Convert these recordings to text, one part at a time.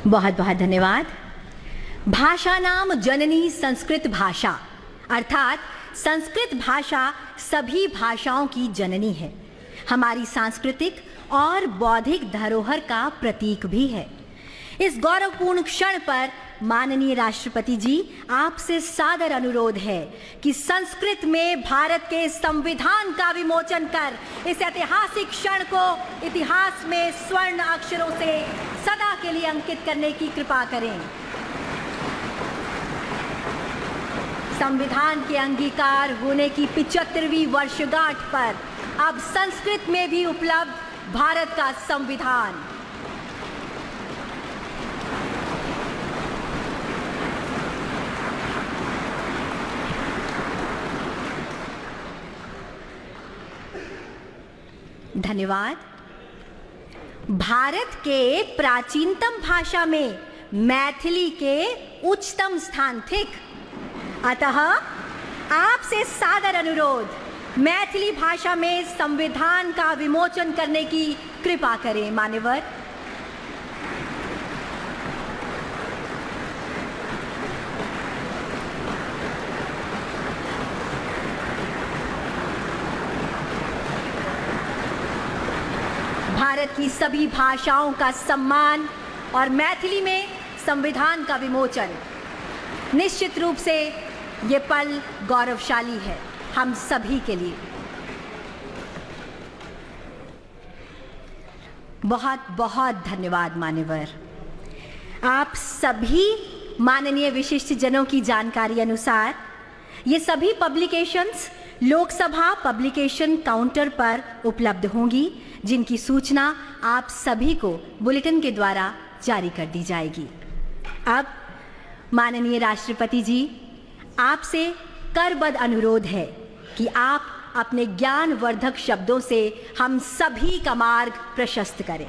बहुत बहुत धन्यवाद। भाषा नाम जननी संस्कृत भाषा, अर्थात संस्कृत भाषा सभी भाषाओं की जननी है, हमारी सांस्कृतिक और बौद्धिक धरोहर का प्रतीक भी है। इस गौरवपूर्ण क्षण पर माननीय राष्ट्रपति जी, आपसे सादर अनुरोध है कि संस्कृत में भारत के संविधान का विमोचन कर इस ऐतिहासिक क्षण को इतिहास में स्वर्ण अक्षरों से सदा के लिए अंकित करने की कृपा करें। संविधान के अंगीकार होने की 75वीं वर्षगांठ पर अब संस्कृत में भी उपलब्ध भारत का संविधान। धन्यवाद। भारत के प्राचीनतम भाषा में मैथिली के उच्चतम स्थान थिक, अतः आपसे सादर अनुरोध, मैथिली भाषा में संविधान का विमोचन करने की कृपा करें। मान्यवर। भारत की सभी भाषाओं का सम्मान और मैथिली में संविधान का विमोचन, निश्चित रूप से ये पल गौरवशाली है हम सभी के लिए। बहुत बहुत धन्यवाद मान्यवर। आप सभी माननीय विशिष्ट जनों की जानकारी अनुसार ये सभी पब्लिकेशंस लोकसभा पब्लिकेशन काउंटर पर उपलब्ध होंगी, जिनकी सूचना आप सभी को बुलेटिन के द्वारा जारी कर दी जाएगी। अब माननीय राष्ट्रपति जी, आपसे करबद्ध अनुरोध है कि आप अपने ज्ञानवर्धक शब्दों से हम सभी का मार्ग प्रशस्त करें।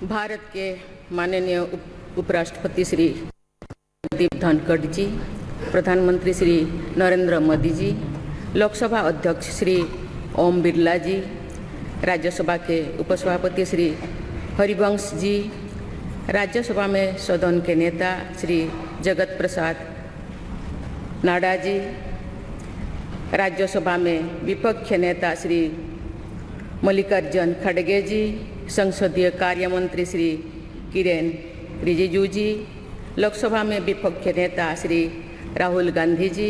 भारत के माननीय उपराष्ट्रपति श्री जगदीप धनखड़ जी, प्रधानमंत्री श्री नरेंद्र मोदी जी, लोकसभा अध्यक्ष श्री ओम बिरला जी, राज्यसभा के उपसभापति श्री हरिवंश जी, राज्यसभा में सदन के नेता श्री जगत प्रसाद नाडा जी, राज्यसभा में विपक्ष नेता श्री मल्लिकार्जुन खड़गे जी, संसदीय कार्य मंत्री श्री किरेन रिजिजू जी, लोकसभा में विपक्ष नेता श्री राहुल गांधी जी,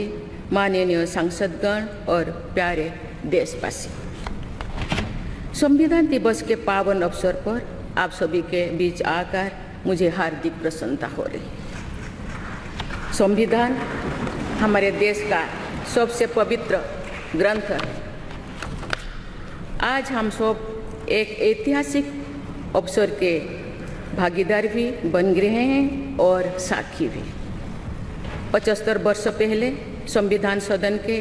माननीय सांसदगण और प्यारे देशवासी, संविधान दिवस के पावन अवसर पर आप सभी के बीच आकर मुझे हार्दिक प्रसन्नता हो रही। संविधान हमारे देश का सबसे पवित्र ग्रंथ है। आज हम सब एक ऐतिहासिक अवसर के भागीदार भी बन गए हैं और साक्षी भी। 75 वर्ष पहले संविधान सदन के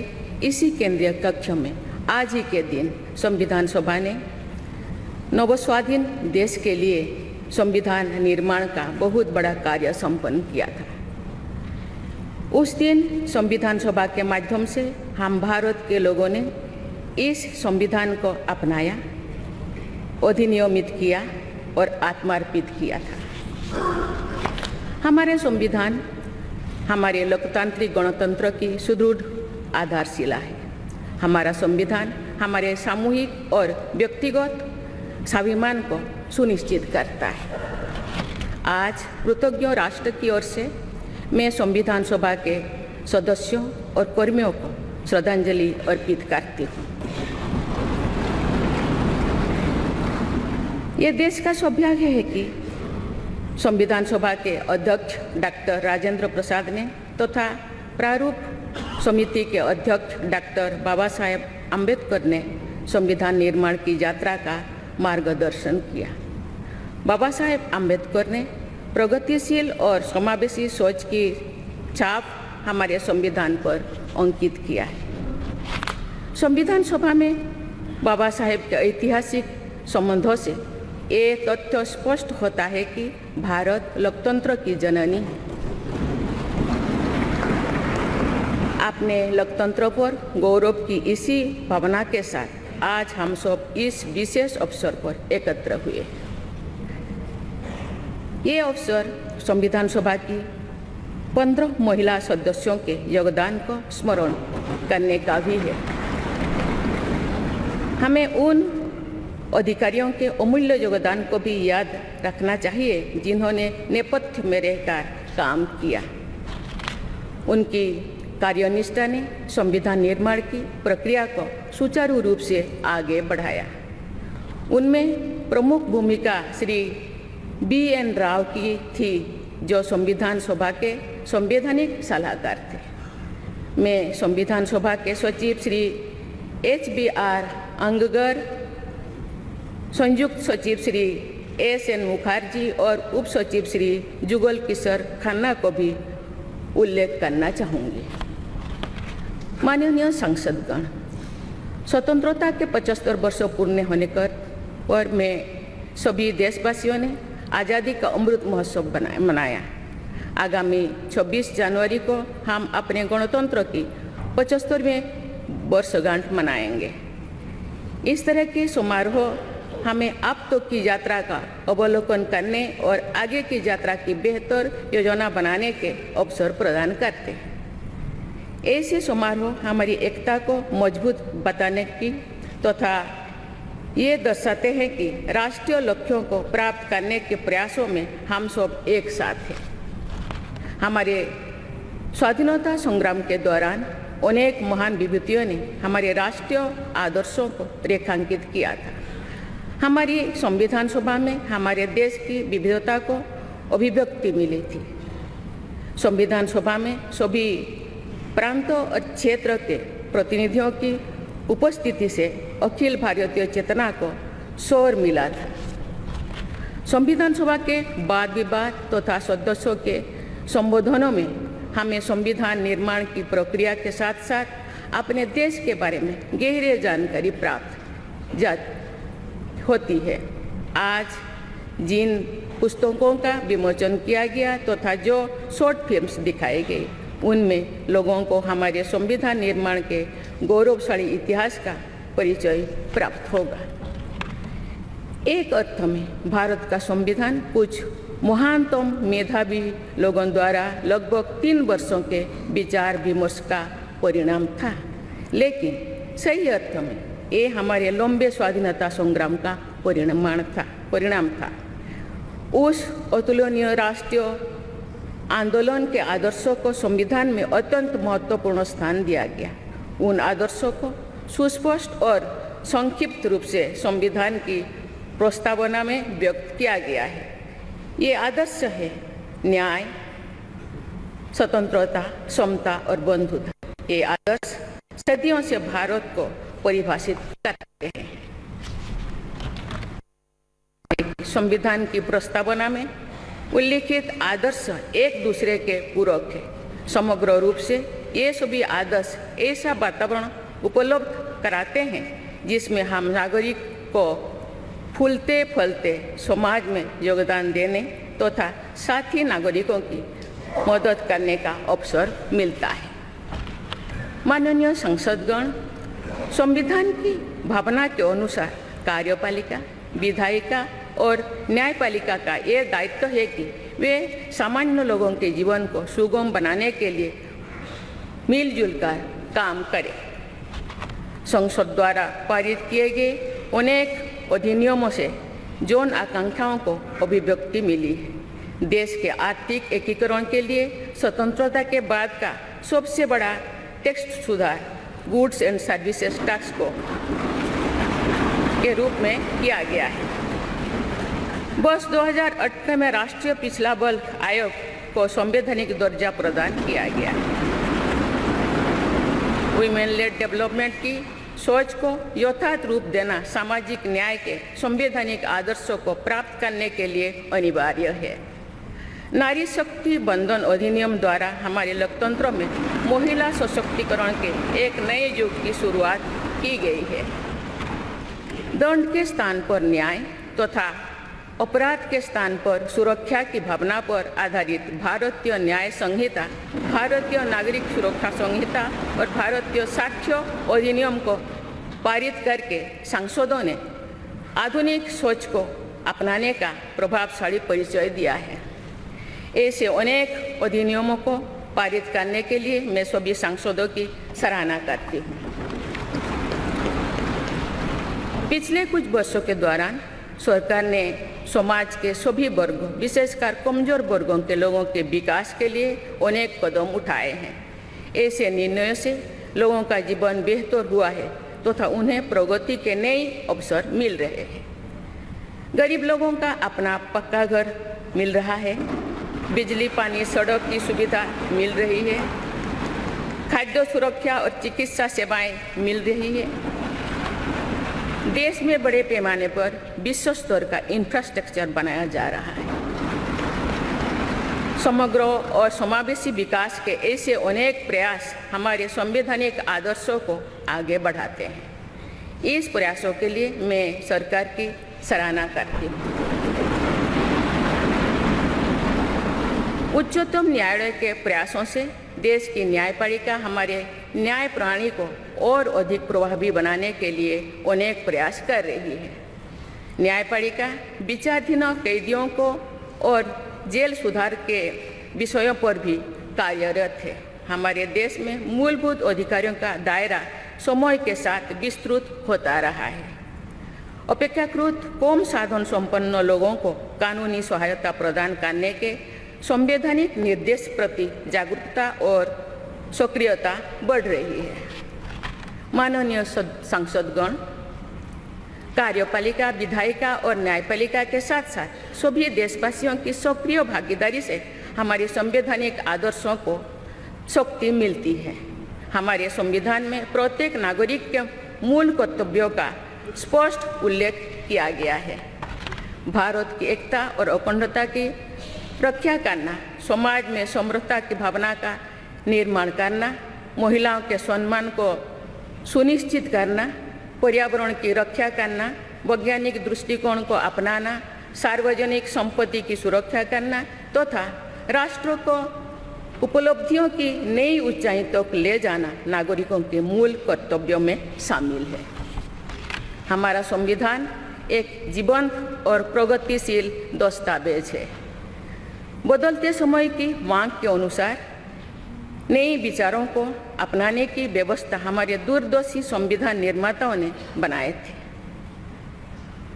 इसी केंद्रीय कक्ष में आज ही के दिन संविधान सभा ने नवस्वाधीन देश के लिए संविधान निर्माण का बहुत बड़ा कार्य संपन्न किया था। उस दिन संविधान सभा के माध्यम से हम भारत के लोगों ने इस संविधान को अपनाया, अधिनियमित किया और आत्मार्पित किया था। हमारे संविधान हमारे लोकतांत्रिक गणतंत्र की सुदृढ़ आधारशिला है। हमारा संविधान हमारे सामूहिक और व्यक्तिगत स्वाभिमान को सुनिश्चित करता है। आज कृतज्ञ राष्ट्र की ओर से मैं संविधान सभा के सदस्यों और कर्मियों को श्रद्धांजलि अर्पित करती हूँ। ये देश का सौभाग्य है कि संविधान सभा के अध्यक्ष डॉक्टर राजेंद्र प्रसाद ने तथा प्रारूप समिति के अध्यक्ष डॉक्टर बाबा साहेब अम्बेडकर ने संविधान निर्माण की यात्रा का मार्गदर्शन किया। बाबा साहेब अम्बेडकर ने प्रगतिशील और समावेशी सोच की छाप हमारे संविधान पर अंकित किया है। संविधान सभा में बाबा साहेब के ऐतिहासिक संबंधों से ये तथ्य स्पष्ट होता है कि भारत लोकतंत्र की जननी है। अपने लोकतंत्र पर गौरव की इसी भावना के साथ आज हम सब इस विशेष अवसर पर एकत्र हुए। ये अवसर संविधान सभा की 15 महिला सदस्यों के योगदान को स्मरण करने का भी है। हमें उन अधिकारियों के अमूल्य योगदान को भी याद रखना चाहिए जिन्होंने नेपथ्य में रहकर काम किया। उनकी कार्यनिष्ठा ने संविधान निर्माण की प्रक्रिया को सुचारू रूप से आगे बढ़ाया। उनमें प्रमुख भूमिका श्री BN राव की थी, जो संविधान सभा के संवैधानिक सलाहकार थे। मैं संविधान सभा के सचिव श्री HBR अंगगर, संयुक्त सचिव श्री SN मुखर्जी और उप सचिव श्री जुगल किशोर खन्ना को भी उल्लेख करना चाहूँगी। माननीय सांसदगण, स्वतंत्रता के 75 वर्ष पूर्ण होने पर मैं सभी देशवासियों ने आज़ादी का अमृत महोत्सव मनाया। आगामी 26 जनवरी को हम अपने गणतंत्र की 75वें वर्षगांठ मनाएंगे। इस तरह के समारोह हमें अब तक की यात्रा का अवलोकन करने और आगे की यात्रा की बेहतर योजना बनाने के अवसर प्रदान करते हैं। ऐसे समारोह हमारी एकता को मजबूत बताने की तथा ये दर्शाते हैं कि राष्ट्रीय लक्ष्यों को प्राप्त करने के प्रयासों में हम सब एक साथ हैं। हमारे स्वाधीनता संग्राम के दौरान अनेक महान विभूतियों ने हमारे राष्ट्रीय आदर्शों को रेखांकित किया था। हमारी संविधान सभा में हमारे देश की विविधता को अभिव्यक्ति मिली थी। संविधान सभा में सभी प्रांतों और क्षेत्र के प्रतिनिधियों की उपस्थिति से अखिल भारतीय चेतना को शोर मिला था। संविधान सभा के वाद विवाद तथा सदस्यों के संबोधनों में हमें संविधान निर्माण की प्रक्रिया के साथ साथ अपने देश के बारे में गहरी जानकारी प्राप्त होती है। आज जिन पुस्तकों का विमोचन किया गया तथा जो शॉर्ट फिल्म्स दिखाई गई, उनमें लोगों को हमारे संविधान निर्माण के गौरवशाली इतिहास का परिचय प्राप्त होगा। एक अर्थ में भारत का संविधान कुछ महानतम मेधावी लोगों द्वारा लगभग 3 वर्षों के विचार विमर्श का परिणाम था, लेकिन सही अर्थ में ये हमारे लंबे स्वाधीनता संग्राम का परिणाम था। उस अतुलनीय राष्ट्रीय आंदोलन के आदर्शों को संविधान में अत्यंत महत्वपूर्ण स्थान दिया गया। उन आदर्शों को सुस्पष्ट और संक्षिप्त रूप से संविधान की प्रस्तावना में व्यक्त किया गया है। ये आदर्श है न्याय, स्वतंत्रता, समता और बंधुता। ये आदर्श सदियों से भारत को परिभाषित करते हैं। संविधान की प्रस्तावना में उल्लिखित आदर्श एक दूसरे के पूरक है। समग्र रूप से ये सभी आदर्श ऐसा वातावरण उपलब्ध कराते हैं जिसमें हम नागरिक को फूलते फलते समाज में योगदान देने तथा साथी नागरिकों की मदद करने का अवसर मिलता है। माननीय संसदगण, संविधान की भावना के अनुसार कार्यपालिका, विधायिका और न्यायपालिका का ये दायित्व है कि वे सामान्य लोगों के जीवन को सुगम बनाने के लिए मिलजुल कर काम करें। संसद द्वारा पारित किए गए अनेक अधिनियमों से जौन आकांक्षाओं को अभिव्यक्ति मिली है। देश के आर्थिक एकीकरण के लिए स्वतंत्रता के बाद का सबसे बड़ा टैक्स सुधार गुड्स एंड सर्विसेज टैक्स को के रूप में किया गया है। वर्ष 2018 में राष्ट्रीय पिछड़ा वर्ग आयोग को संवैधानिक दर्जा प्रदान किया गया है। वुमेन लेड डेवलपमेंट की सोच को यथार्थ रूप देना सामाजिक न्याय के संवैधानिक आदर्शों को प्राप्त करने के लिए अनिवार्य है। नारी शक्ति बंधन अधिनियम द्वारा हमारे लोकतंत्र में महिला सशक्तिकरण के एक नए युग की शुरुआत की गई है। दंड के स्थान पर न्याय तथा अपराध के स्थान पर सुरक्षा की भावना पर आधारित भारतीय न्याय संहिता, भारतीय नागरिक सुरक्षा संहिता और भारतीय साक्ष्य अधिनियम को पारित करके सांसदों ने आधुनिक सोच को अपनाने का प्रभावशाली परिचय दिया है। ऐसे अनेक अधिनियमों को पारित करने के लिए मैं सभी सांसदों की सराहना करती हूँ। पिछले कुछ वर्षों के दौरान सरकार ने समाज के सभी वर्गों, विशेषकर कमजोर वर्गों के लोगों के विकास के लिए अनेक कदम उठाए हैं। ऐसे निर्णयों से लोगों का जीवन बेहतर हुआ है तथा उन्हें प्रगति के नए अवसर मिल रहे हैं। गरीब लोगों का अपना पक्का घर मिल रहा है, बिजली, पानी, सड़क की सुविधा मिल रही है, खाद्य सुरक्षा और चिकित्सा सेवाएं मिल रही है। देश में बड़े पैमाने पर विश्व स्तर का इंफ्रास्ट्रक्चर बनाया जा रहा है। समग्र और समावेशी विकास के ऐसे अनेक प्रयास हमारे संवैधानिक आदर्शों को आगे बढ़ाते हैं। इस प्रयासों के लिए मैं सरकार की सराहना करती हूँ। उच्चतम न्यायालय के प्रयासों से देश की न्यायपालिका हमारे न्याय प्रणाली को और अधिक प्रभावी बनाने के लिए अनेक प्रयास कर रही है। न्यायपालिका विचाराधीन कैदियों को और जेल सुधार के विषयों पर भी कार्यरत है। हमारे देश में मूलभूत अधिकारों का दायरा समय के साथ विस्तृत होता रहा है। अपेक्षाकृत कम साधन संपन्न लोगों को कानूनी सहायता प्रदान करने के संवैधानिक निर्देश प्रति जागरूकता और सक्रियता बढ़ रही है। माननीय सांसदगण, कार्यपालिका, विधायिका और न्यायपालिका के साथ साथ सभी देशवासियों की सक्रिय भागीदारी से हमारे संवैधानिक आदर्शों को शक्ति मिलती है। हमारे संविधान में प्रत्येक नागरिक के मूल कर्तव्यों का स्पष्ट उल्लेख किया गया है। भारत की एकता और अखंडता की रक्षा करना, समाज में समृद्धता की भावना का निर्माण करना, महिलाओं के सम्मान को सुनिश्चित करना, पर्यावरण की रक्षा करना, वैज्ञानिक दृष्टिकोण को अपनाना, सार्वजनिक संपत्ति की सुरक्षा करना तथा राष्ट्र को उपलब्धियों की नई ऊंचाई तक ले जाना नागरिकों के मूल कर्तव्यों में शामिल है। हमारा संविधान एक जीवंत और प्रगतिशील दस्तावेज है। बदलते समय की मांग के अनुसार नए विचारों को अपनाने की व्यवस्था हमारे दूरदर्शी संविधान निर्माताओं ने बनाए थे।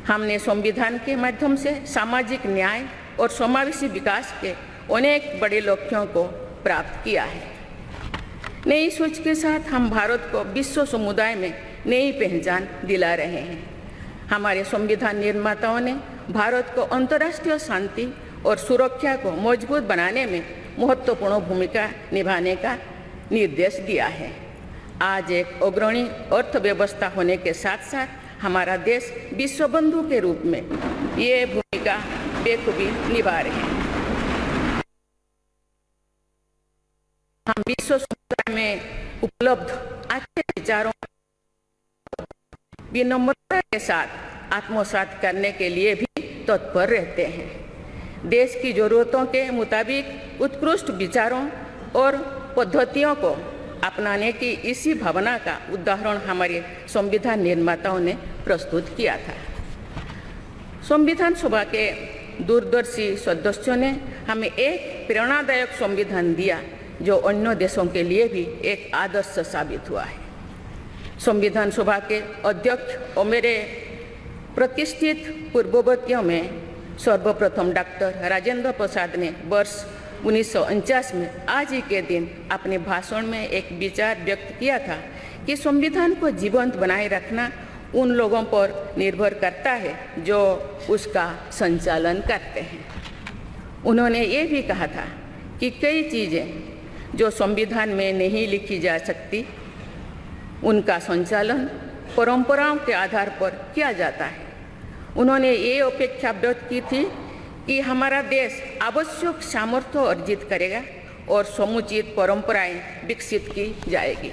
हमने संविधान के माध्यम से सामाजिक न्याय और समावेशी विकास के अनेक बड़े लक्ष्यों को प्राप्त किया है। नई सोच के साथ हम भारत को विश्व समुदाय में नई पहचान दिला रहे हैं। हमारे संविधान निर्माताओं ने भारत को अंतर्राष्ट्रीय शांति और सुरक्षा को मजबूत बनाने में महत्वपूर्ण भूमिका निभाने का निर्देश दिया है। आज एक अग्रणी अर्थव्यवस्था होने के साथ साथ हमारा देश विश्व बंधु के रूप में ये भूमिका बेखूबी निभा रहे हैं। हम विश्व समुदाय में उपलब्ध अच्छे विचारों विनम्रता के साथ आत्मसात करने के लिए भी तत्पर रहते हैं। देश की जरूरतों के मुताबिक उत्कृष्ट विचारों और पद्धतियों को अपनाने की इसी भावना का उदाहरण हमारे संविधान निर्माताओं ने प्रस्तुत किया था। संविधान सभा के दूरदर्शी सदस्यों ने हमें एक प्रेरणादायक संविधान दिया जो अन्य देशों के लिए भी एक आदर्श साबित हुआ है। संविधान सभा के अध्यक्ष और मेरे प्रतिष्ठित पूर्ववर्तियों में सर्वप्रथम डॉक्टर राजेंद्र प्रसाद ने वर्ष 1949 में आज ही के दिन अपने भाषण में एक विचार व्यक्त किया था कि संविधान को जीवंत बनाए रखना उन लोगों पर निर्भर करता है जो उसका संचालन करते हैं। उन्होंने ये भी कहा था कि कई चीज़ें जो संविधान में नहीं लिखी जा सकती, उनका संचालन परंपराओं के आधार पर किया जाता है। उन्होंने ये अपेक्षा व्यक्त की थी कि हमारा देश आवश्यक सामर्थ्य अर्जित करेगा और समुचित परंपराएं विकसित की जाएगी।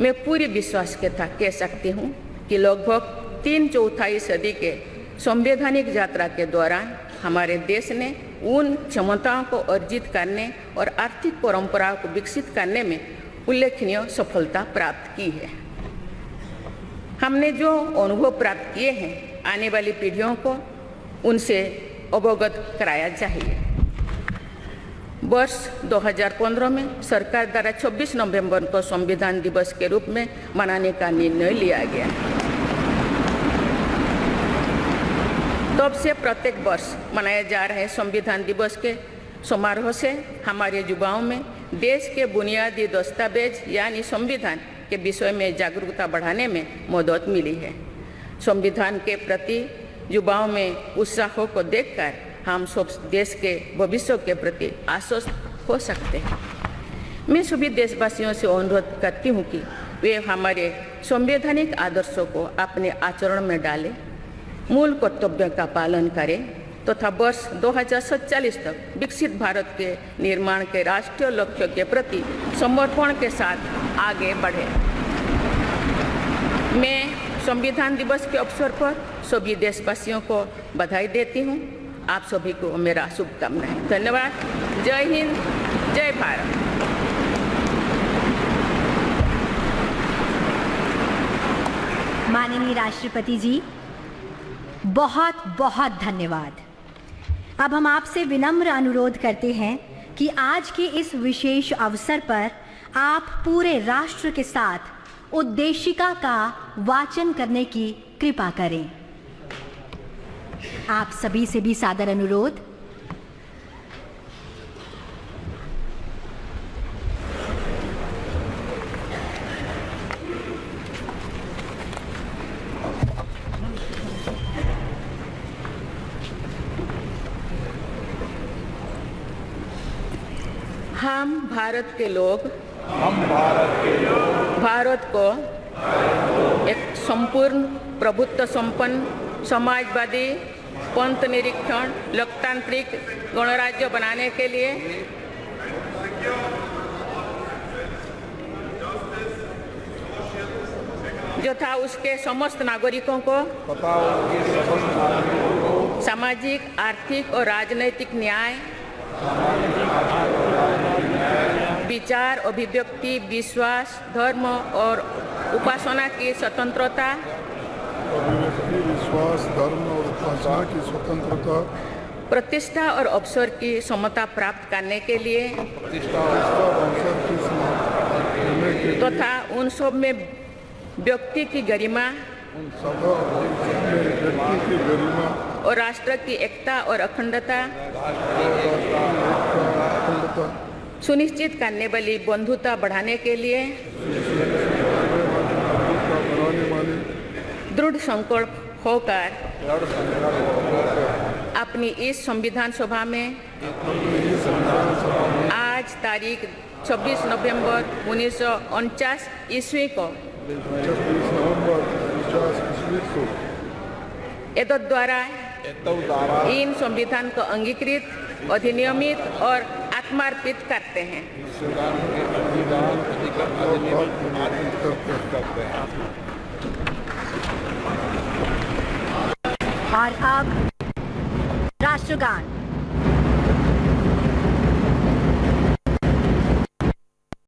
मैं पूरी विश्वास के साथ कह सकती हूँ कि लगभग 3/4 सदी के संवैधानिक यात्रा के दौरान हमारे देश ने उन क्षमताओं को अर्जित करने और आर्थिक परंपराओं को विकसित करने में उल्लेखनीय सफलता प्राप्त की है। हमने जो अनुभव प्राप्त किए हैं, आने वाली पीढ़ियों को उनसे अवगत कराया चाहिए। वर्ष 2015 में सरकार द्वारा 26 नवंबर को संविधान दिवस के रूप में मनाने का निर्णय लिया गया। तब से प्रत्येक वर्ष मनाए जा रहे संविधान दिवस के समारोह से हमारे युवाओं में देश के बुनियादी दस्तावेज यानी संविधान के विषय में जागरूकता बढ़ाने में मदद मिली है। संविधान के प्रति युवाओं में उत्साह को देखकर हम सब देश के भविष्य के प्रति आश्वस्त हो सकते हैं। मैं सभी देशवासियों से अनुरोध करती हूँ कि वे हमारे संवैधानिक आदर्शों को अपने आचरण में डालें, मूल कर्तव्य का पालन करें तथा वर्ष 2047 तक विकसित भारत के निर्माण के राष्ट्रीय लक्ष्य के प्रति समर्पण के साथ आगे बढ़ें। मैं संविधान दिवस के अवसर पर सभी देशवासियों को बधाई देती हूँ। आप सभी को मेरा शुभकामनाएं। धन्यवाद। जय हिंद, जय भारत। माननीय राष्ट्रपति जी, बहुत बहुत धन्यवाद। अब हम आपसे विनम्र अनुरोध करते हैं कि आज के इस विशेष अवसर पर आप पूरे राष्ट्र के साथ उद्देशिका का वाचन करने की कृपा करें। आप सभी से भी सादर अनुरोध। हम भारत के लोग भारत को एक संपूर्ण प्रभुत्व संपन्न समाजवादी पंथ निरीक्षण लोकतांत्रिक गणराज्य बनाने के लिए जो था उसके समस्त नागरिकों को सामाजिक, आर्थिक और राजनैतिक न्याय, विचार, अभिव्यक्ति, विश्वास, धर्म और उपासना की स्वतंत्रता, प्रतिष्ठा और अवसर की समता प्राप्त करने के लिए तथा उन सब में व्यक्ति की गरिमा और राष्ट्र की एकता और अखंडता सुनिश्चित करने वाली बंधुता बढ़ाने के लिए दृढ़ संकल्प होकर अपनी इस संविधान सभा में आज तारीख 26 नवंबर 1949 ईस्वी को एतद द्वारा इन संविधान को अंगीकृत, अधिनियमित और आत्मार्पित करते हैं। और अब राष्ट्रगान।